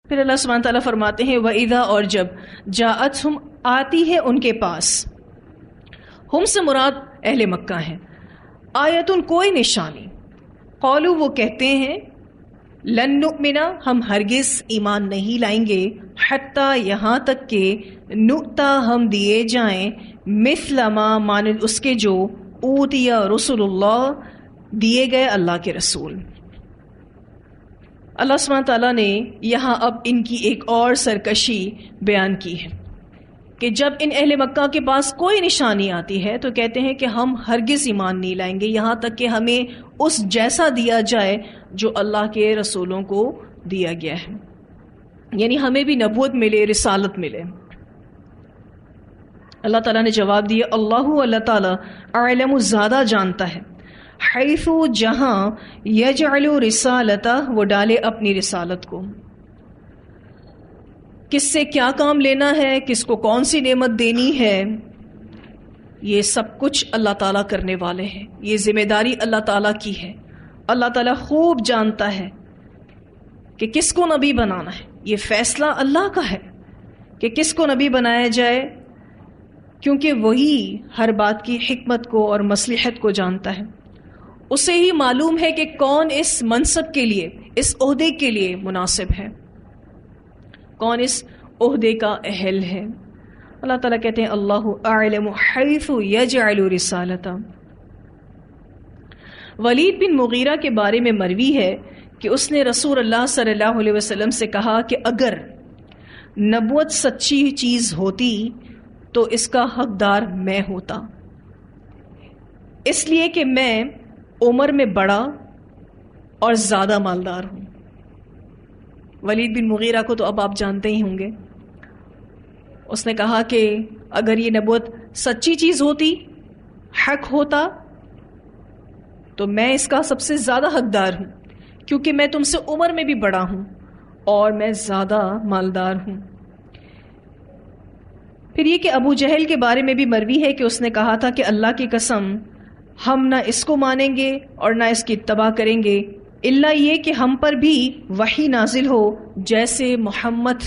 پھر اللہ سبحانہ تعالیٰ فرماتے ہیں وَإِذَا، اور جب جاءتہم آتی ہے ان کے پاس، ہم سے مراد اہل مکہ ہیں، آیتن کوئی نشانی، قالو وہ کہتے ہیں لن نؤمن ہم ہرگز ایمان نہیں لائیں گے، حتی یہاں تک کہ نؤتا ہم دیے جائیں مثل ما مانند اس کے جو اوتی رسول اللہ دیے گئے اللہ کے رسول۔ اللہ سبحانہ تعالیٰ نے یہاں اب ان کی ایک اور سرکشی بیان کی ہے کہ جب ان اہل مکہ کے پاس کوئی نشانی آتی ہے تو کہتے ہیں کہ ہم ہرگز ایمان نہیں لائیں گے یہاں تک کہ ہمیں اس جیسا دیا جائے جو اللہ کے رسولوں کو دیا گیا ہے، یعنی ہمیں بھی نبوت ملے، رسالت ملے۔ اللہ تعالیٰ نے جواب دیا اللہ تعالیٰ اعلم زیادہ جانتا ہے، حیث جہاں یجعل رسالتہ وہ ڈالے اپنی رسالت کو، کس سے کیا کام لینا ہے، کس کو کون سی نعمت دینی ہے، یہ سب کچھ اللہ تعالیٰ کرنے والے ہیں، یہ ذمہ داری اللہ تعالیٰ کی ہے۔ اللہ تعالیٰ خوب جانتا ہے کہ کس کو نبی بنانا ہے، یہ فیصلہ اللہ کا ہے کہ کس کو نبی بنایا جائے، کیونکہ وہی ہر بات کی حکمت کو اور مصلحت کو جانتا ہے، اسے ہی معلوم ہے کہ کون اس منصب کے لیے، اس عہدے کے لیے مناسب ہے، کون اس عہدے کا اہل ہے۔ اللہ تعالیٰ کہتے ہیں اللہ اعلم حیث یجعل رسالتہ۔ ولید بن مغیرہ کے بارے میں مروی ہے کہ اس نے رسول اللہ صلی اللہ علیہ وسلم سے کہا کہ اگر نبوت سچی چیز ہوتی تو اس کا حقدار میں ہوتا، اس لیے کہ میں عمر میں بڑا اور زیادہ مالدار ہوں۔ ولید بن مغیرہ کو تو اب آپ جانتے ہی ہوں گے، اس نے کہا کہ اگر یہ نبوت سچی چیز ہوتی، حق ہوتا، تو میں اس کا سب سے زیادہ حقدار ہوں، کیونکہ میں تم سے عمر میں بھی بڑا ہوں اور میں زیادہ مالدار ہوں۔ پھر یہ کہ ابو جہل کے بارے میں بھی مروی ہے کہ اس نے کہا تھا کہ اللہ کی قسم ہم نہ اس کو مانیں گے اور نہ اس کی اتباع کریں گے الا یہ کہ ہم پر بھی وحی نازل ہو جیسے محمد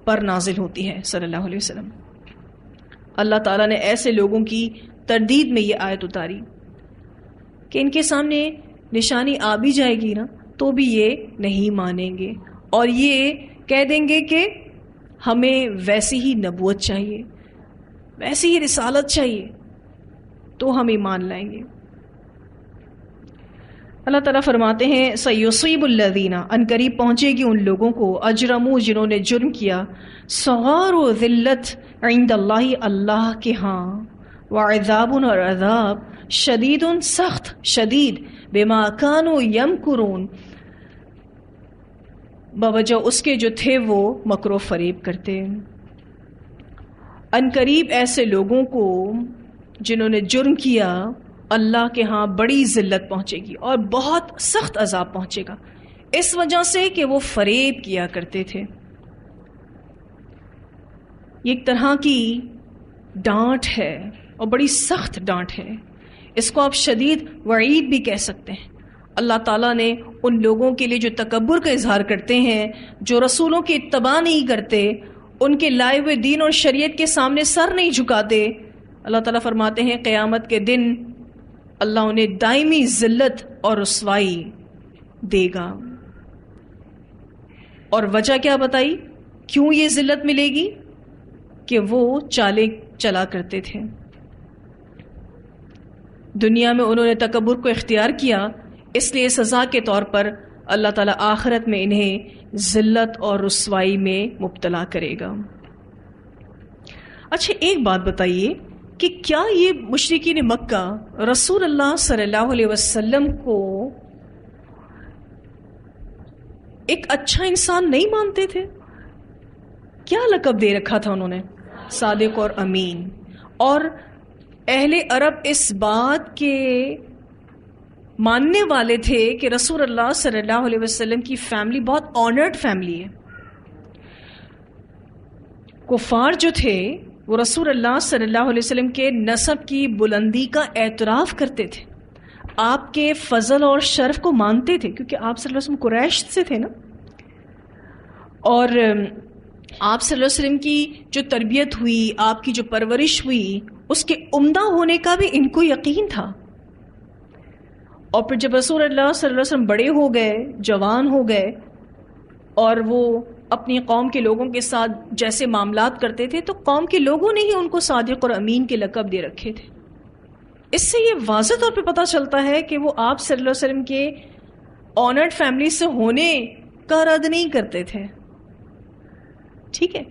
پر نازل ہوتی ہے صلی اللہ علیہ وسلم۔ اللہ تعالیٰ نے ایسے لوگوں کی تردید میں یہ آیت اتاری کہ ان کے سامنے نشانی آ بھی جائے گی نا تو بھی یہ نہیں مانیں گے، اور یہ کہہ دیں گے کہ ہمیں ویسی ہی نبوت چاہیے، ویسی ہی رسالت چاہیے، تو ہم ایمان لائیں گے۔ اللہ تعالیٰ فرماتے ہیں سیصیب الذین، ان قریب پہنچے گی ان لوگوں کو، اجرموا جنہوں نے جرم کیا، صغار و ذلت عند اللہ اللہ کے ہاں، وعذاب اور عذاب، شدید سخت، شدید، بما کانوا یمکرون بوجہ اس کے جو تھے وہ مکر و فریب کرتے۔ ان قریب ایسے لوگوں کو جنہوں نے جرم کیا اللہ کے ہاں بڑی ذلت پہنچے گی اور بہت سخت عذاب پہنچے گا، اس وجہ سے کہ وہ فریب کیا کرتے تھے۔ یہ ایک طرح کی ڈانٹ ہے اور بڑی سخت ڈانٹ ہے، اس کو آپ شدید وعید بھی کہہ سکتے ہیں۔ اللہ تعالیٰ نے ان لوگوں کے لیے جو تکبر کا اظہار کرتے ہیں، جو رسولوں کی اتباع نہیں کرتے، ان کے لائے ہوئے دین اور شریعت کے سامنے سر نہیں جھکاتے، اللہ تعالیٰ فرماتے ہیں قیامت کے دن اللہ انہیں دائمی ذلت اور رسوائی دے گا۔ اور وجہ کیا بتائی، کیوں یہ ذلت ملے گی؟ کہ وہ چالیں چلا کرتے تھے، دنیا میں انہوں نے تکبر کو اختیار کیا، اس لیے سزا کے طور پر اللہ تعالیٰ آخرت میں انہیں ذلت اور رسوائی میں مبتلا کرے گا۔ اچھا ایک بات بتائیے کہ کیا یہ مشرکین مکہ رسول اللہ صلی اللہ علیہ وسلم کو ایک اچھا انسان نہیں مانتے تھے؟ کیا لقب دے رکھا تھا انہوں نے؟ صادق اور امین۔ اور اہل عرب اس بات کے ماننے والے تھے کہ رسول اللہ صلی اللہ علیہ وسلم کی فیملی بہت آنرڈ فیملی ہے۔ کفار جو تھے وہ رسول اللہ صلی اللہ علیہ وسلم کے نسب کی بلندی کا اعتراف کرتے تھے، آپ کے فضل اور شرف کو مانتے تھے، کیونکہ آپ صلی اللہ علیہ وسلم قریش سے تھے نا، اور آپ صلی اللہ علیہ وسلم کی جو تربیت ہوئی، آپ کی جو پرورش ہوئی، اس کے عمدہ ہونے کا بھی ان کو یقین تھا. اور پھر جب رسول اللہ صلی اللہ علیہ وسلم بڑے ہو گئے، جوان ہو گئے، اور وہ اپنی قوم کے لوگوں کے ساتھ جیسے معاملات کرتے تھے تو قوم کے لوگوں نے ہی ان کو صادق اور امین کے لقب دے رکھے تھے. اس سے یہ واضح طور پہ پتہ چلتا ہے کہ وہ آپ صلی اللہ علیہ وسلم کے آنرڈ فیملی سے ہونے کا رد نہیں کرتے تھے. ٹھیک ہے،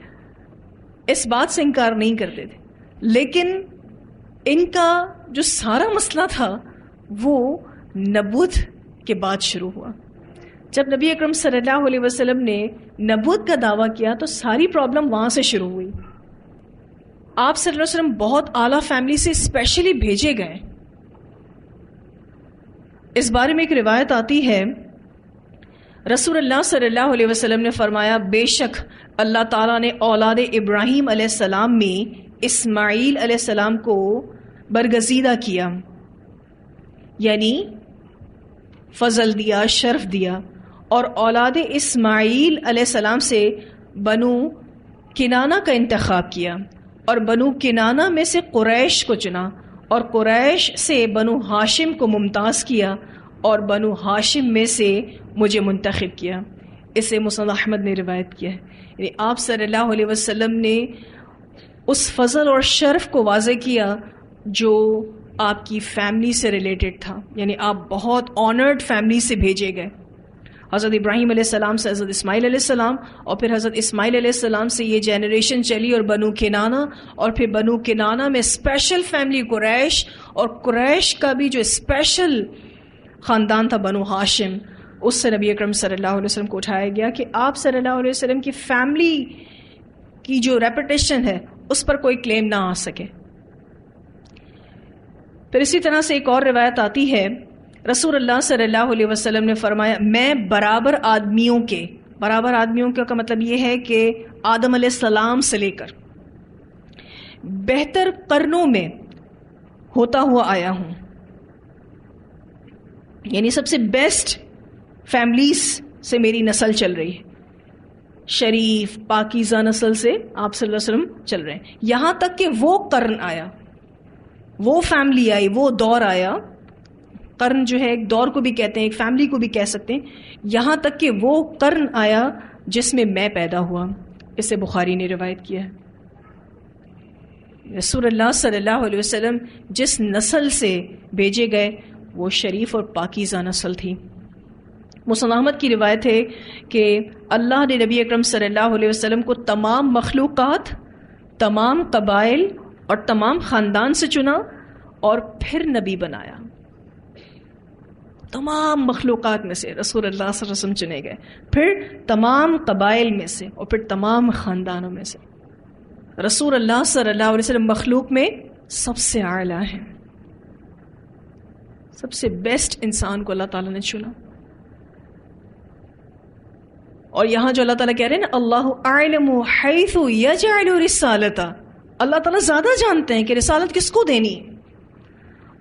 اس بات سے انکار نہیں کرتے تھے، لیکن ان کا جو سارا مسئلہ تھا وہ نبوت کے بعد شروع ہوا. جب نبی اکرم صلی اللہ علیہ وسلم نے نبوت کا دعویٰ کیا تو ساری پرابلم وہاں سے شروع ہوئی. آپ صلی اللہ علیہ وسلم بہت اعلیٰ فیملی سے اسپیشلی بھیجے گئے. اس بارے میں ایک روایت آتی ہے، رسول اللہ صلی اللہ علیہ وسلم نے فرمایا، بے شک اللہ تعالیٰ نے اولاد ابراہیم علیہ السلام میں اسماعیل علیہ السلام کو برگزیدہ کیا، یعنی فضل دیا، شرف دیا، اور اولاد اسماعیل علیہ السلام سے بنو کنانہ کا انتخاب کیا، اور بنو کنانہ میں سے قریش کو چنا، اور قریش سے بنو ہاشم کو ممتاز کیا، اور بنو ہاشم میں سے مجھے منتخب کیا. اسے مسند احمد نے روایت کیا ہے. یعنی آپ صلی اللہ علیہ وسلم نے اس فضل اور شرف کو واضح کیا جو آپ کی فیملی سے ریلیٹڈ تھا، یعنی آپ بہت آنرڈ فیملی سے بھیجے گئے. حضرت ابراہیم علیہ السلام سے حضرت اسماعیل علیہ السلام، اور پھر حضرت اسماعیل علیہ السلام سے یہ جنریشن چلی اور بنو کنانہ، اور پھر بنو کنانہ میں اسپیشل فیملی قریش، اور قریش کا بھی جو اسپیشل خاندان تھا بنو ہاشم، اس سے نبی اکرم صلی اللہ علیہ وسلم کو اٹھایا گیا کہ آپ صلی اللہ علیہ وسلم کی فیملی کی جو ریپوٹیشن ہے اس پر کوئی کلیم نہ آ سکے. پھر اسی طرح سے ایک اور روایت آتی ہے، رسول اللہ صلی اللہ علیہ وسلم نے فرمایا، میں برابر آدمیوں کا مطلب یہ ہے کہ آدم علیہ السلام سے لے کر بہتر قرنوں میں ہوتا ہوا آیا ہوں، یعنی سب سے بیسٹ فیملیز سے میری نسل چل رہی ہے، شریف پاکیزہ نسل سے آپ صلی اللہ علیہ وسلم چل رہے ہیں. یہاں تک کہ وہ قرن آیا، وہ فیملی آئی، وہ دور آیا. قرن جو ہے ایک دور کو بھی کہتے ہیں، ایک فیملی کو بھی کہہ سکتے ہیں. یہاں تک کہ وہ قرن آیا جس میں میں پیدا ہوا. اسے بخاری نے روایت کیا ہے. رسول اللہ صلی اللہ علیہ وسلم جس نسل سے بھیجے گئے وہ شریف اور پاکیزہ نسل تھی. مسند احمد کی روایت ہے کہ اللہ نے نبی اکرم صلی اللہ علیہ وسلم کو تمام مخلوقات، تمام قبائل اور تمام خاندان سے چنا اور پھر نبی بنایا. تمام مخلوقات میں سے رسول اللہ صلی اللہ علیہ وسلم چنے گئے، پھر تمام قبائل میں سے، اور پھر تمام خاندانوں میں سے. رسول اللہ صلی اللہ علیہ وسلم مخلوق میں سب سے اعلیٰ ہیں، سب سے بیسٹ انسان کو اللہ تعالیٰ نے چنا. اور یہاں جو اللہ تعالیٰ کہہ رہے ہیں نا، اللہ اعلم حیث یجعل رسالتہ، اللہ تعالیٰ زیادہ جانتے ہیں کہ رسالت کس کو دینی ہے.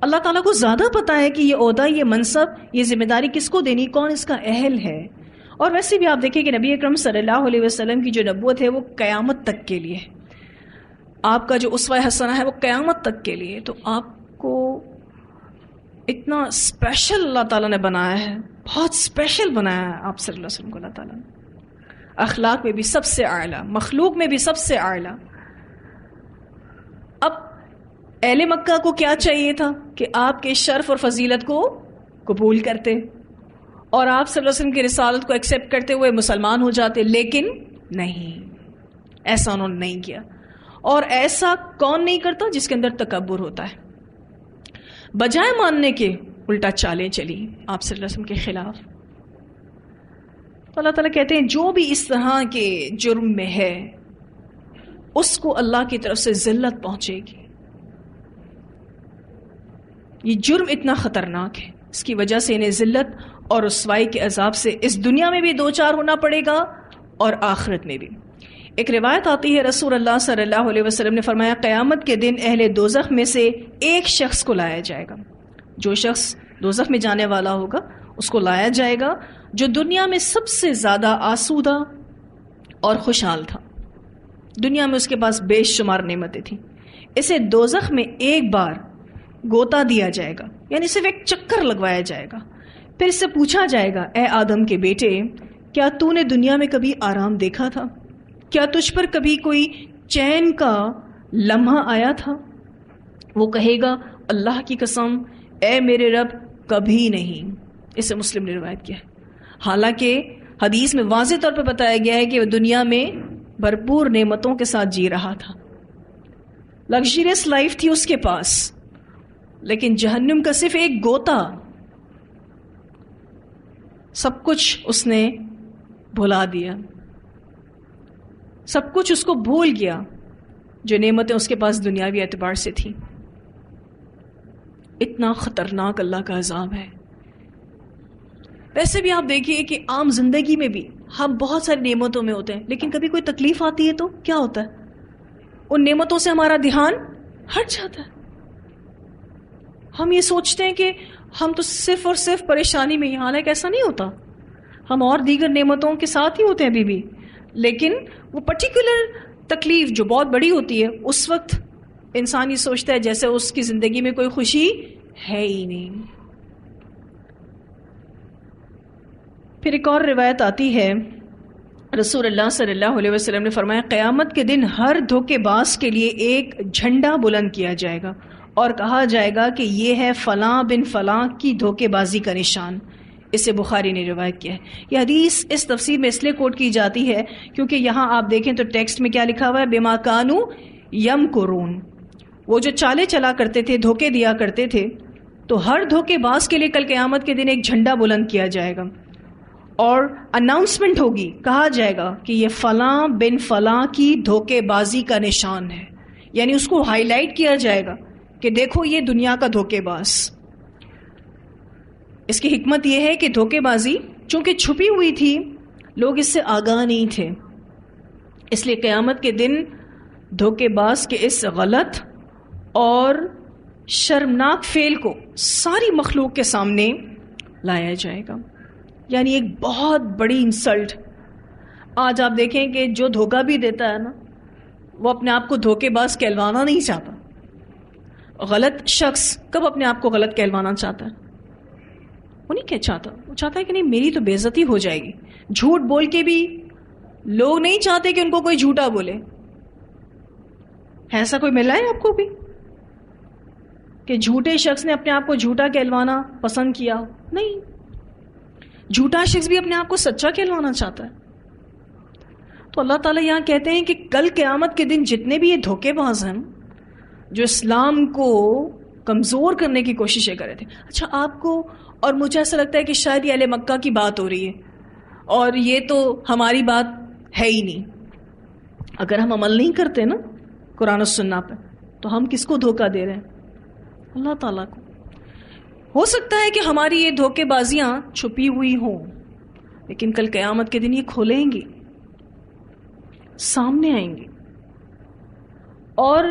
اللہ تعالیٰ کو زیادہ پتا ہے کہ یہ عہدہ، یہ منصب، یہ ذمہ داری کس کو دینی، کون اس کا اہل ہے. اور ویسے بھی آپ دیکھیں کہ نبی اکرم صلی اللہ علیہ وسلم کی جو نبوت ہے وہ قیامت تک کے لیے، آپ کا جو اسوہ حسنہ ہے وہ قیامت تک کے لیے. تو آپ کو اتنا اسپیشل اللہ تعالیٰ نے بنایا ہے، بہت اسپیشل بنایا ہے آپ صلی اللہ علیہ وسلم کو اللہ تعالیٰ نے. اخلاق میں بھی سب سے اعلیٰ، مخلوق میں بھی سب سے اعلیٰ. اب اہل مکہ کو کیا چاہیے تھا کہ آپ کے شرف اور فضیلت کو قبول کرتے اور آپ صلی اللہ علیہ وسلم کی رسالت کو ایکسیپٹ کرتے ہوئے مسلمان ہو جاتے، لیکن نہیں، ایسا انہوں نے نہیں کیا. اور ایسا کون نہیں کرتا؟ جس کے اندر تکبر ہوتا ہے. بجائے ماننے کے الٹا چالیں چلی آپ صلی اللہ علیہ وسلم کے خلاف. تو اللہ تعالیٰ کہتے ہیں جو بھی اس طرح کے جرم میں ہے اس کو اللہ کی طرف سے ذلت پہنچے گی. یہ جرم اتنا خطرناک ہے، اس کی وجہ سے انہیں ذلت اور رسوائی کے عذاب سے اس دنیا میں بھی دوچار ہونا پڑے گا اور آخرت میں بھی. ایک روایت آتی ہے، رسول اللہ صلی اللہ علیہ وسلم نے فرمایا، قیامت کے دن اہل دوزخ میں سے ایک شخص کو لایا جائے گا. جو شخص دوزخ میں جانے والا ہوگا اس کو لایا جائے گا جو دنیا میں سب سے زیادہ آسودہ، اور خوشحال تھا. دنیا میں اس کے پاس بے شمار نعمتیں تھیں. اسے دوزخ میں ایک بار گوتا دیا جائے گا، یعنی صرف ایک چکر لگوایا جائے گا. پھر اس سے پوچھا جائے گا، اے آدم کے بیٹے، کیا تو نے دنیا میں کبھی آرام دیکھا تھا؟ کیا تجھ پر کبھی کوئی چین کا لمحہ آیا تھا؟ وہ کہے گا، اللہ کی قسم اے میرے رب، کبھی نہیں. اسے مسلم نے روایت کیا ہے. حالانکہ حدیث میں واضح طور پہ بتایا گیا ہے کہ وہ دنیا میں بھرپور نعمتوں کے ساتھ جی رہا تھا، لگژریس لائف تھی اس کے پاس، لیکن جہنم کا صرف ایک گوتا، سب کچھ اس نے بھلا دیا، سب کچھ اس کو بھول گیا جو نعمتیں اس کے پاس دنیاوی اعتبار سے تھیں. اتنا خطرناک اللہ کا عذاب ہے. ویسے بھی آپ دیکھیے کہ عام زندگی میں بھی ہم بہت ساری نعمتوں میں ہوتے ہیں، لیکن کبھی کوئی تکلیف آتی ہے تو کیا ہوتا ہے؟ ان نعمتوں سے ہمارا دھیان ہٹ جاتا ہے. ہم یہ سوچتے ہیں کہ ہم تو صرف اور صرف پریشانی میں ہی، حالانکہ ایسا نہیں ہوتا. ہم اور دیگر نعمتوں کے ساتھ ہی ہوتے ہیں ابھی بھی، لیکن وہ پرٹیکولر تکلیف جو بہت بڑی ہوتی ہے، اس وقت انسان یہ سوچتا ہے جیسے اس کی زندگی میں کوئی خوشی ہے ہی نہیں. پھر ایک اور روایت آتی ہے، رسول اللہ صلی اللہ علیہ وسلم نے فرمایا، قیامت کے دن ہر دھوکے باز کے لیے ایک جھنڈا بلند کیا جائے گا اور کہا جائے گا کہ یہ ہے فلاں بن فلاں کی دھوکے بازی کا نشان. اسے بخاری نے روایت کیا ہے. یہ حدیث اس تفسیر میں اس لیے کوٹ کی جاتی ہے کیونکہ یہاں آپ دیکھیں تو ٹیکسٹ میں کیا لکھا ہوا ہے، بما کانوا یمکرون. وہ جو چالیں چلا کرتے تھے، دھوکے دیا کرتے تھے، تو ہر دھوکے باز کے لیے کل قیامت کے دن ایک جھنڈا بلند کیا جائے گا اور اناؤنسمنٹ ہوگی، کہا جائے گا کہ یہ فلاں بن فلاں کی دھوکے بازی کا نشان ہے. یعنی اس کو ہائی لائٹ کیا جائے گا کہ دیکھو یہ دنیا کا دھوکے باز. اس کی حکمت یہ ہے کہ دھوکے بازی چونکہ چھپی ہوئی تھی، لوگ اس سے آگاہ نہیں تھے، اس لیے قیامت کے دن دھوکے باز کے اس غلط اور شرمناک فعل کو ساری مخلوق کے سامنے لایا جائے گا. یعنی ایک بہت بڑی انسلٹ. آج آپ دیکھیں کہ جو دھوکہ بھی دیتا ہے نا، وہ اپنے آپ کو دھوکے باز کہلوانا نہیں چاہتا. غلط شخص کب اپنے آپ کو غلط کہلوانا چاہتا ہے؟ وہ نہیں کہہ چاہتا، وہ چاہتا ہے کہ نہیں میری تو بے عزتی ہو جائے گی. جھوٹ بول کے بھی لوگ نہیں چاہتے کہ ان کو کوئی جھوٹا بولے. ایسا کوئی ملا ہے آپ کو بھی کہ جھوٹے شخص نے اپنے آپ کو جھوٹا کہلوانا پسند کیا؟ نہیں. جھوٹا شخص بھی اپنے آپ کو سچا کہلوانا چاہتا ہے. تو اللہ تعالیٰ یہاں کہتے ہیں کہ کل قیامت کے دن جتنے بھی یہ دھوکے باز ہیں جو اسلام کو کمزور کرنے کی کوششیں کر رہے تھے. اچھا آپ کو اور مجھے ایسا لگتا ہے کہ شاید یہ اہل مکہ کی بات ہو رہی ہے اور یہ تو ہماری بات ہے ہی نہیں. اگر ہم عمل نہیں کرتے نا قرآن و سنت پہ تو ہم کس کو دھوکہ دے رہے ہیں؟ اللہ تعالیٰ کو. ہو سکتا ہے کہ ہماری یہ دھوکے بازیاں چھپی ہوئی ہوں، لیکن کل قیامت کے دن یہ کھولیں گی، سامنے آئیں گی. اور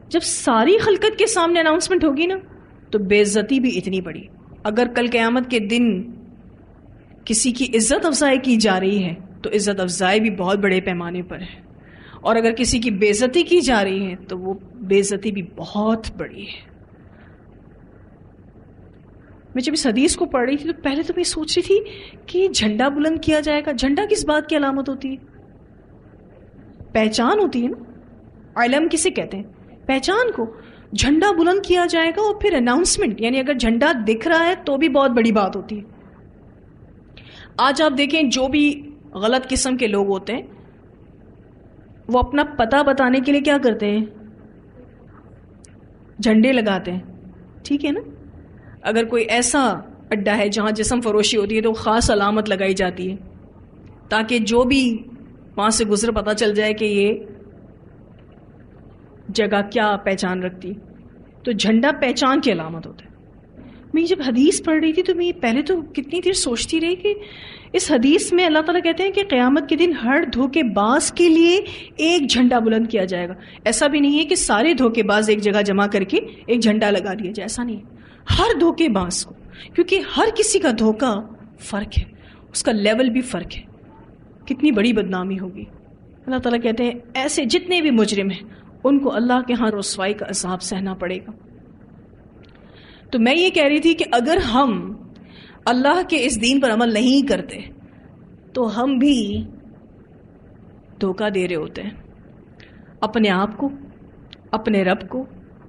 جب ساری خلقت کے سامنے اناؤنسمنٹ ہوگی نا تو بے عزتی بھی اتنی بڑی. اگر کل قیامت کے دن کسی کی عزت افزائی کی جا رہی ہے تو عزت افزائی بھی بہت بڑے پیمانے پر ہے، اور اگر کسی کی بے عزتی کی جا رہی ہے تو وہ بے عزتی بھی بہت بڑی ہے. میں جب اس حدیث کو پڑھ رہی تھی تو پہلے تو میں سوچ رہی تھی کہ جھنڈا بلند کیا جائے گا. جھنڈا کس بات کی علامت ہوتی ہے؟ پہچان ہوتی ہے نا. علم کسے کہتے ہیں؟ پہچان کو. جھنڈا بلند کیا جائے گا اور پھر اناؤنسمنٹ، یعنی اگر جھنڈا دکھ رہا ہے تو بھی بہت بڑی بات ہوتی ہے. آج آپ دیکھیں جو بھی غلط قسم کے لوگ ہوتے ہیں وہ اپنا پتہ بتانے کے لیے کیا کرتے ہیں؟ جھنڈے لگاتے ہیں. ٹھیک ہے نا. اگر کوئی ایسا اڈا ہے جہاں جسم فروشی ہوتی ہے تو خاص علامت لگائی جاتی ہے تاکہ جو بھی وہاں سے گزر پتہ چل جائے کہ یہ جگہ کیا پہچان رکھتی. تو جھنڈا پہچان کی علامت ہوتا ہے. میں جب حدیث پڑھ رہی تھی تو میں پہلے تو کتنی دیر سوچتی رہی کہ اس حدیث میں اللہ تعالیٰ کہتے ہیں کہ قیامت کے دن ہر دھوکے باز کے لیے ایک جھنڈا بلند کیا جائے گا. ایسا بھی نہیں ہے کہ سارے دھوکے باز ایک جگہ جمع کر کے ایک جھنڈا لگا دیا جائے، ایسا نہیں ہے. ہر دھوکے باز کو، کیونکہ ہر کسی کا دھوکہ فرق ہے، اس کا لیول بھی فرق ہے. کتنی بڑی بدنامی ہوگی. اللہ تعالیٰ کہتے ہیں ایسے جتنے بھی مجرم ہیں ان کو اللہ کے ہاں رسوائی کا عذاب سہنا پڑے گا. تو میں یہ کہہ رہی تھی کہ اگر ہم اللہ کے اس دین پر عمل نہیں کرتے تو ہم بھی دھوکہ دے رہے ہوتے ہیں اپنے آپ کو, اپنے رب کو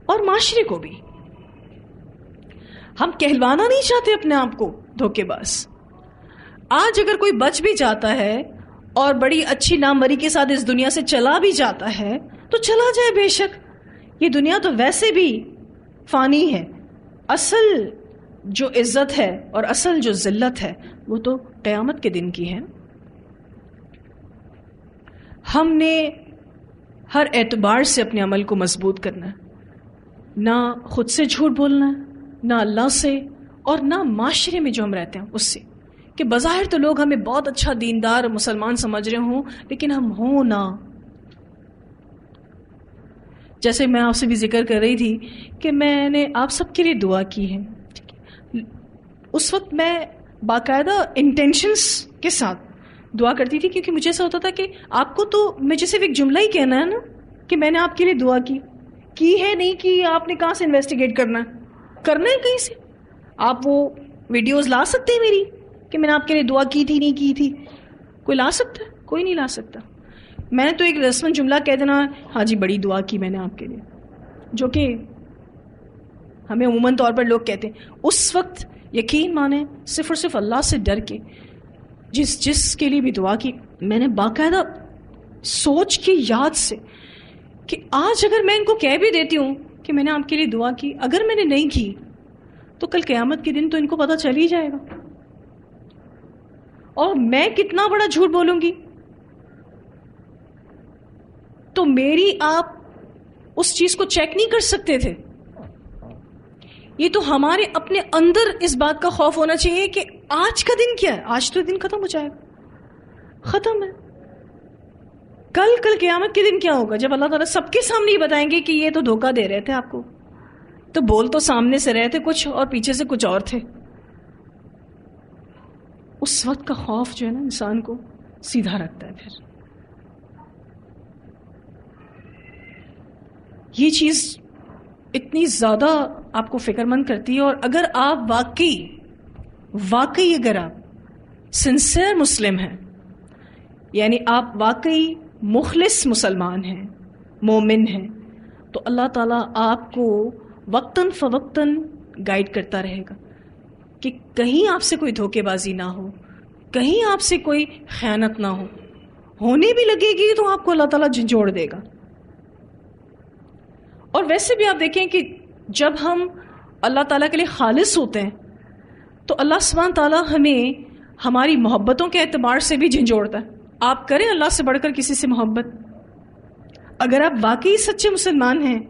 اور معاشرے کو بھی. ہم کہلوانا نہیں چاہتے اپنے آپ کو دھوکے باز. آج اگر کوئی بچ بھی جاتا ہے اور بڑی اچھی ناموری کے ساتھ اس دنیا سے چلا بھی جاتا ہے تو چلا جائے بے شک, یہ دنیا تو ویسے بھی فانی ہے. اصل جو عزت ہے اور اصل جو ذلت ہے وہ تو قیامت کے دن کی ہے. ہم نے ہر اعتبار سے اپنے عمل کو مضبوط کرنا ہے, نہ خود سے جھوٹ بولنا ہے, نہ اللہ سے, اور نہ معاشرے میں جو ہم رہتے ہیں اس سے. کہ بظاہر تو لوگ ہمیں بہت اچھا دیندار مسلمان سمجھ رہے ہوں لیکن ہم ہوں نہ. جیسے میں آپ سے بھی ذکر کر رہی تھی کہ میں نے آپ سب کے لیے دعا کی ہے. اس وقت میں باقاعدہ انٹینشنس کے ساتھ دعا کرتی تھی, کیونکہ مجھے ایسا ہوتا تھا کہ آپ کو تو مجھے صرف ایک جملہ ہی کہنا ہے نا کہ میں نے آپ کے لیے دعا کی ہے, نہیں کی آپ نے کہاں سے انویسٹیگیٹ کرنا ہے کہیں سے. آپ وہ ویڈیوز لا سکتے ہیں میری کہ میں نے آپ کے لیے دعا کی تھی نہیں کی تھی؟ کوئی لا سکتا ہے؟ کوئی نہیں لا سکتا. میں نے تو ایک رسماً جملہ کہہ دینا, ہاں جی بڑی دعا کی میں نے آپ کے لیے, جو کہ ہمیں عموماً طور پر لوگ کہتے ہیں. اس وقت یقین مانیں صرف اور صرف اللہ سے ڈر کے جس کے لیے بھی دعا کی, میں نے باقاعدہ سوچ کے یاد سے کہ آج اگر میں ان کو کہہ بھی دیتی ہوں کہ میں نے آپ کے لیے دعا کی, اگر میں نے نہیں کی تو کل قیامت کے دن تو ان کو پتہ چل ہی جائے گا. اور میں کتنا بڑا جھوٹ بولوں گی تو میری آپ اس چیز کو چیک نہیں کر سکتے تھے. یہ تو ہمارے اپنے اندر اس بات کا خوف ہونا چاہیے کہ آج کا دن کیا ہے, آج تو دن ختم ہو جائے گا, ختم ہے. کل قیامت کے دن کیا ہوگا جب اللہ تعالیٰ سب کے سامنے ہی بتائیں گے کہ یہ تو دھوکہ دے رہے تھے آپ کو, تو بول تو سامنے سے رہے تھے کچھ اور پیچھے سے کچھ اور تھے. اس وقت کا خوف جو ہے نا انسان کو سیدھا رکھتا ہے. پھر یہ چیز اتنی زیادہ آپ کو فکر مند کرتی ہے. اور اگر آپ واقعی اگر آپ سنسیئر مسلم ہیں, یعنی آپ واقعی مخلص مسلمان ہیں, مومن ہیں, تو اللہ تعالیٰ آپ کو وقتاً فوقتاً گائیڈ کرتا رہے گا کہ کہیں آپ سے کوئی دھوکے بازی نہ ہو, کہیں آپ سے کوئی خیانت نہ ہو. ہونے بھی لگے گی تو آپ کو اللہ تعالیٰ جھنجھوڑ دے گا. اور ویسے بھی آپ دیکھیں کہ جب ہم اللہ تعالیٰ کے لیے خالص ہوتے ہیں تو اللہ سبحانہ تعالیٰ ہمیں ہماری محبتوں کے اعتبار سے بھی جھنجھوڑتا ہے. آپ کریں اللہ سے بڑھ کر کسی سے محبت, اگر آپ واقعی سچے مسلمان ہیں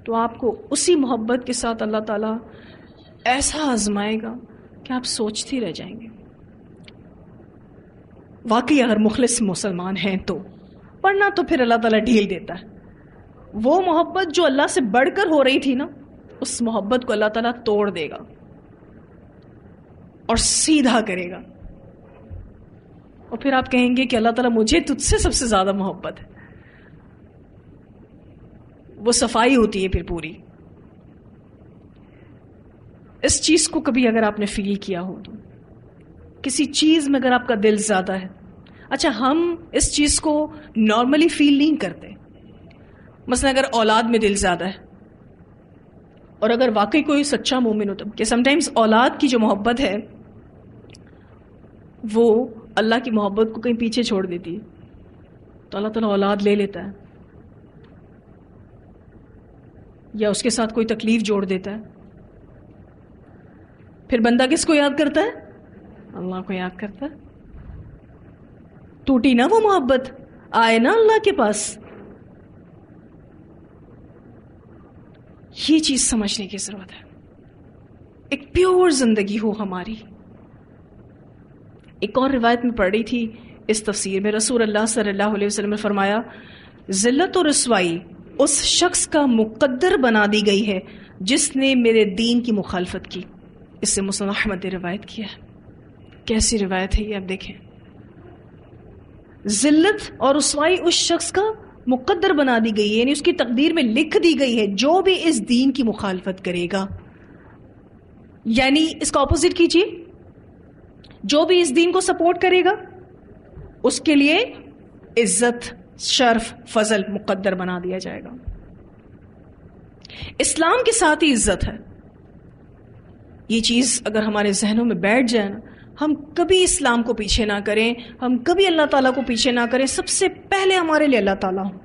تو آپ کو اسی محبت کے ساتھ اللہ تعالیٰ ایسا آزمائے گا کہ آپ سوچتے رہ جائیں گے. واقعی اگر مخلص مسلمان ہیں تو, ورنہ تو پھر اللہ تعالیٰ ڈھیل دیتا ہے. وہ محبت جو اللہ سے بڑھ کر ہو رہی تھی نا, اس محبت کو اللہ تعالیٰ توڑ دے گا اور سیدھا کرے گا. اور پھر آپ کہیں گے کہ اللہ تعالیٰ مجھے تجھ سے سب سے زیادہ محبت ہے. وہ صفائی ہوتی ہے پھر پوری. اس چیز کو کبھی اگر آپ نے فیل کیا ہو تو, کسی چیز میں اگر آپ کا دل زیادہ ہے, اچھا ہم اس چیز کو نارملی فیل نہیں کرتے. مثلا اگر اولاد میں دل زیادہ ہے, اور اگر واقعی کوئی سچا مومن ہوتا, کہ سم ٹائمز اولاد کی جو محبت ہے وہ اللہ کی محبت کو کہیں پیچھے چھوڑ دیتی ہے, تو اللہ تعالیٰ اولاد لے لیتا ہے, یا اس کے ساتھ کوئی تکلیف جوڑ دیتا ہے. پھر بندہ کس کو یاد کرتا ہے؟ اللہ کو یاد کرتا ہے. ٹوٹی نا وہ محبت, آئے نا اللہ کے پاس. یہ چیز سمجھنے کی ضرورت ہے. ایک پیور زندگی ہو ہماری. ایک اور روایت میں پڑھ رہی تھی اس تفسیر میں, رسول اللہ صلی اللہ علیہ وسلم نے فرمایا, ذلت و رسوائی اس شخص کا مقدر بنا دی گئی ہے جس نے میرے دین کی مخالفت کی. اس سے مسلم احمد نے روایت کیا ہے. کیسی روایت ہے یہ آپ دیکھیں. ذلت اور رسوائی اس شخص کا مقدر بنا دی گئی ہے، یعنی اس کی تقدیر میں لکھ دی گئی ہے جو بھی اس دین کی مخالفت کرے گا. یعنی اس کا اپوزٹ کیجیے، جو بھی اس دین کو سپورٹ کرے گا اس کے لیے عزت، شرف، فضل مقدر بنا دیا جائے گا. اسلام کے ساتھ ہی عزت ہے. یہ چیز اگر ہمارے ذہنوں میں بیٹھ جائے نا، ہم کبھی اسلام کو پیچھے نہ کریں، ہم کبھی اللہ تعالیٰ کو پیچھے نہ کریں. سب سے پہلے ہمارے لیے اللہ تعالیٰ ہوں.